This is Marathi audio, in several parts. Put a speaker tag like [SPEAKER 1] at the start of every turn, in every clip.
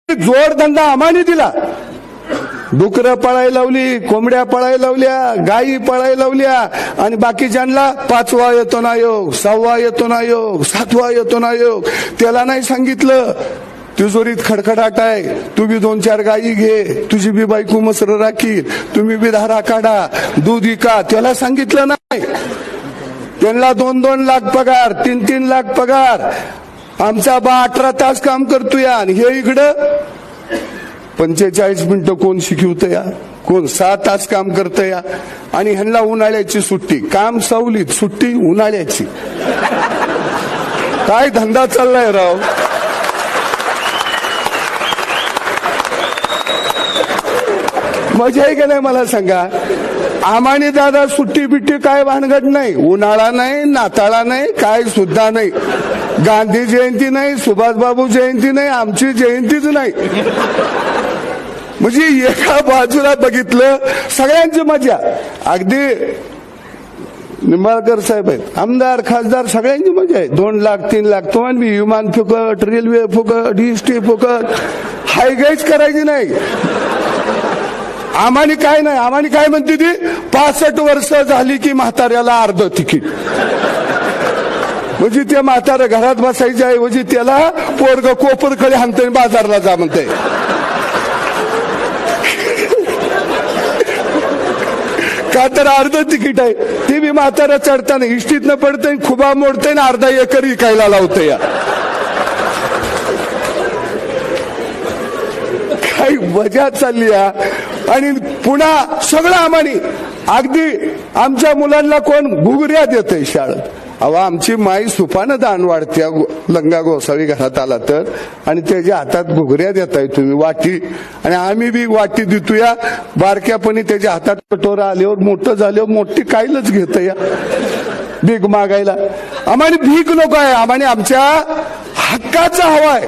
[SPEAKER 1] जोडधंदा आम्हाने दिला. डुकरं पळायला लावली, कोंबड्या पळायला लावल्या, गायी पळायला लावल्या आणि बाकीच्यांना 5वा येतो ना योग, 6वा येतो ना योग, 7वा येतो ना योग. त्याला नाही सांगितलं तिजोरीत खडखडाट आहे, तू बी 2-4 गायी घे, तुझी बी बायको मसर राखील, तुम्ही बी धारा काढा, दूध विका. त्याला सांगितलं नाही. त्यांना 2-2 लाख पगार, 3-3 लाख पगार. आमचा बा 18 तास काम करतोय आणि हे इकडं 45 मिनिटं कोण शिकवत या, कोण 6 तास काम करत या. आणि ह्यांना उन्हाळ्याची सुट्टी, काम सावलीत, सुट्टी उन्हाळ्याची. काय धंदा चाललाय राव. मजा आहे का नाही मला सांगा. आम्हाने दादा सुट्टी बिट्टी काय भानगड नाही, उन्हाळा नाही, नाताळा नाही, काय सुद्धा नाही. गांधी जयंती नाही, सुभाषबाबू जयंती नाही, आमची जयंतीच नाही. म्हणजे एका बाजूला बघितलं सगळ्यांची मजा. अगदी निंबाळकर साहेब आहेत, आमदार खासदार सगळ्यांची मजा आहे. 2 लाख 3 लाख तुम्हाला बी विमान फुकट, रेल्वे फुकट, इष्टी फुकट. हायगाईच करायची नाही. आम्हाने काय नाही. आम्हाने काय म्हणते ती 65 वर्ष झाली की म्हाताऱ्याला अर्ध तिकीट. म्हणजे त्या म्हाताऱ्या घरात बसायच्या ऐवजी त्याला पोरग कोपरकडे हाणतंय, बाजारला जा म्हणतंय. का तर अर्ध तिकीट आहे. ते बी म्हातारा चढताना इष्टीतनं पडतंय, खुबा मोडतंय ना अर्धा एकर विकायला लावतंय. काही मजा चालली. आणि पुन्हा सगळं आम्हाने, अगदी आमच्या मुलांना कोण घुगऱ्या देतंय शाळेत. अहो आमची माई सुपानं दान वाढत्या लंगा गोसावी घरात आला तर, आणि त्याच्या हातात घुगऱ्या देताय तुम्ही वाटी. आणि आम्ही बी वाटी देतोया. बारक्यापणी त्याच्या हातात कटोरा आल्यावर, मोठं झाल्यावर मोठी कायलच घेत या भीक मागायला. आम्हाला भीक नको आहे, आम्हाला आमच्या हक्काचा हवाय.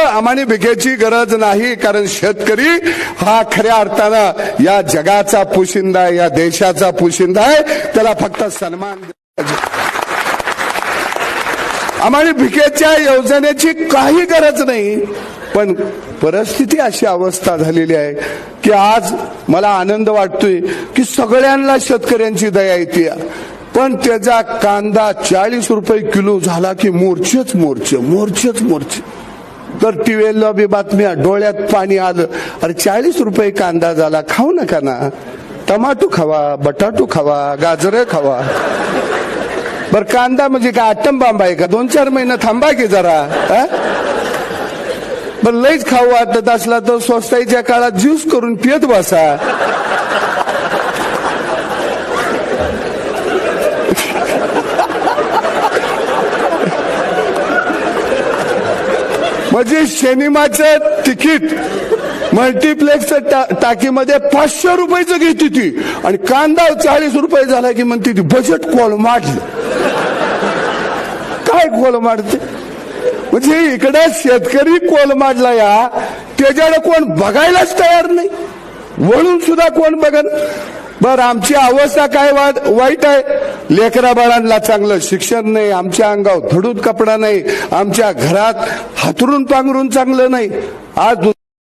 [SPEAKER 1] आम्हाला भिकेची गरज नाही, कारण शेतकरी हा खऱ्या अर्थानं या जगाचा पोशिंदा आहे, या देशाचा पोशिंदा आहे. त्याला फक्त सन्मान. आम्हाला भिकेच्या योजनेची काही गरज नाही. पण परिस्थिती अशी अवस्था झालेली आहे की आज मला आनंद वाटतोय की सगळ्यांना शेतकऱ्यांची दया येते. पण त्याचा कांदा 40 रुपये किलो झाला की मोर्चेच मोर्चे. तर टीव्हीला बी बातम्या, डोळ्यात पाणी आलं. अरे 40 रुपये कांदा झाला, खाऊ नका ना. टमाटो खावा, बटाटो खावा, गाजर खावा. बर कांदा म्हणजे काय आटम बांब आहे का? 2-4 महिने थांबा की जरा. बर लईच खाऊ वाटत असला तर स्वस्ताईच्या काळात ज्यूस करून पियत बसा. म्हणजे सिनेमाचं तिकीट मल्टिप्लेक्सच्या टाकीमध्ये 500 रुपयाचं घेते ती, आणि कांदा 40 रुपये झाला की म्हणते ती बजेट कोलमाडलं. काय कोलमाडते? म्हणजे इकडे शेतकरी कोलमाडला या, त्याच्याकडे कोण बघायलाच तयार नाही, वळून सुद्धा कोण बघन. बर आमची अवस्था काय वाईट आहे. लेकरा बाळांना चांगलं शिक्षण नाही, आमच्या अंगावर धडूत कपडा नाही, आमच्या घरात हातरून पांघरून चांगलं नाही. आज